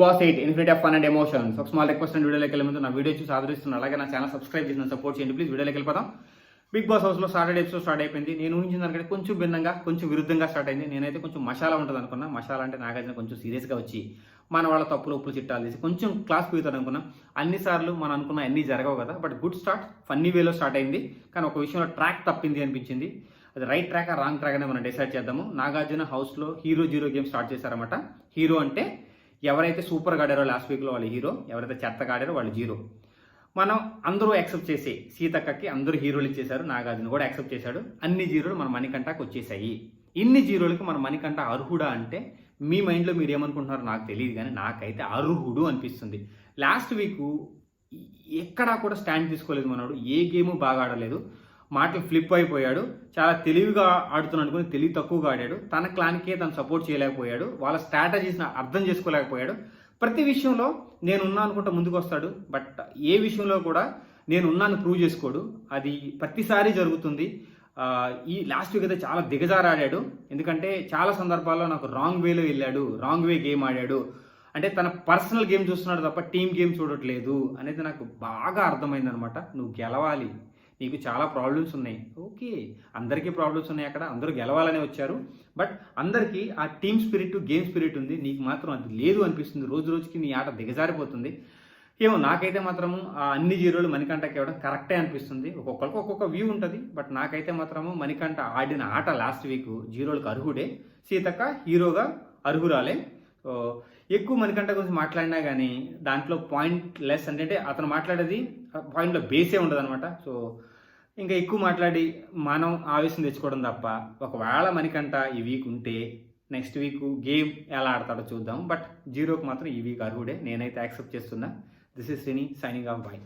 Boss 8 infinity of fun and emotions. ఒక small request and వీడియోలోకి వెళ్ళే ముందు నా వీడియో చూసి ఆదరిస్తున్నారు, అలాగే నా ఛానల్ సబ్స్క్రైబ్ చేసిన సపోర్ట్ చేయండి ప్లీజ్. వీడియోలోకి వెళ్ళిపోతాం. బిగ్ బాస్ హౌస్లో సాటర్డే ఎపిసోడ్ స్టార్ట్ అయిపోయింది. నేను ఊహించిన దానికంటే కొంచెం భిన్నంగా, కొంచెం విరుద్ధంగా స్టార్ట్ అయింది. నేనైతే కొంచెం మసాలా ఉంటుంది అనుకున్నా. మసాలా అంటే నాగార్జున కొంచెం సీరియస్గా వచ్చి మన వాళ్ళ తప్పులు ఉప్పులు చిట్టాలు తీసి కొంచెం క్లాస్ పోతాడు అనుకున్నా. అన్నిసార్లు మనం అనుకున్న అన్నీ జరగవు కదా, బట్ గుడ్ స్టార్ట్, ఫన్నీ వేలో స్టార్ట్ అయింది. కానీ ఒక విషయంలో ట్రాక్ తప్పింది అనిపించింది. అది రైట్ ట్రాక్ రాంగ్ ట్రాక్ అనేది మనం డిసైడ్ చేద్దాము. నాగార్జున హౌస్లో హీరో జీరో గేమ్ స్టార్ట్ చేశారన్నమాట. హీరో అంటే ఎవరైతే సూపర్గా ఆడారో లాస్ట్ వీక్లో వాళ్ళు హీరో, ఎవరైతే చెత్తగా ఆడారో వాళ్ళు జీరో. మనం అందరూ యాక్సెప్ట్ చేసి సీతక్కకి అందరూ హీరోలు ఇచ్చేశారు, నాగార్జున కూడా యాక్సెప్ట్ చేశాడు. అన్ని జీరోలు మన మణికంఠకి వచ్చేసాయి. ఇన్ని జీరోలకి మన మణికంఠ అర్హుడా అంటే మీ మైండ్లో మీరు ఏమనుకుంటున్నారో నాకు తెలియదు, కానీ నాకైతే అర్హుడు అనిపిస్తుంది. లాస్ట్ వీక్ ఎక్కడా కూడా స్టాండ్ తీసుకోలేదు మనోడు, ఏ గేము బాగా ఆడలేదు, మాటలు ఫ్లిప్ అయిపోయాడు. చాలా తెలివిగా ఆడుతున్నాడు అనుకుని తెలివి తక్కువగా ఆడాడు. తన క్లాన్కే తను సపోర్ట్ చేయలేకపోయాడు, వాళ్ళ స్ట్రాటజీస్ని అర్థం చేసుకోలేకపోయాడు. ప్రతి విషయంలో నేనున్నా అనుకుంటా ముందుకు వస్తాడు, బట్ ఏ విషయంలో కూడా నేనున్నాను ప్రూవ్ చేసుకోడు. అది ప్రతిసారి జరుగుతుంది. ఈ లాస్ట్ వీక్ అయితే చాలా దిగజారాడాడు. ఎందుకంటే చాలా సందర్భాల్లో నాకు రాంగ్ వేలో వెళ్ళాడు, రాంగ్ వే గేమ్ ఆడాడు. అంటే తన పర్సనల్ గేమ్ చూస్తున్నాడు తప్ప టీమ్ గేమ్ చూడట్లేదు అనేది నాకు బాగా అర్థమైందనమాట. నువ్వు గెలవాలి, నీకు చాలా ప్రాబ్లమ్స్ ఉన్నాయి. ఓకే, అందరికీ ప్రాబ్లమ్స్ ఉన్నాయి, అక్కడ అందరూ గెలవాలనే వచ్చారు. బట్ అందరికీ ఆ టీమ్ స్పిరిట్, గేమ్ స్పిరిట్ ఉంది, నీకు మాత్రం అది లేదు అనిపిస్తుంది. రోజు రోజుకి నీ ఆట దిగజారిపోతుంది. ఏమో నాకైతే మాత్రము ఆ అన్ని జీరోలు మణికంఠకి ఇవ్వడం కరెక్టే అనిపిస్తుంది. ఒక్కొక్కరికి ఒక్కొక్క వ్యూ ఉంటుంది, బట్ నాకైతే మాత్రము మణికంఠ ఆడిన ఆట లాస్ట్ వీక్ జీరోలకు అర్హుడే. సీతక్క హీరోగా అర్హురాలే. సో ఎక్కువ మణికంఠ గురించి మాట్లాడినా కానీ దాంట్లో పాయింట్ లెస్, అంటే అతను మాట్లాడేది పాయింట్లో బేసే ఉండదు అనమాట. సో ఇంకా ఎక్కువ మాట్లాడి మనం ఆవేశం తెచ్చుకోవడం తప్ప, ఒకవేళ మణికంఠ ఈ వీక్ ఉంటే నెక్స్ట్ వీక్ గేమ్ ఎలా ఆడతాడో చూద్దాం. బట్ జీరోకి మాత్రం ఈ వీక్ అర్హుడే, నేనైతే యాక్సెప్ట్ చేస్తున్నా. This is Srini signing off, by.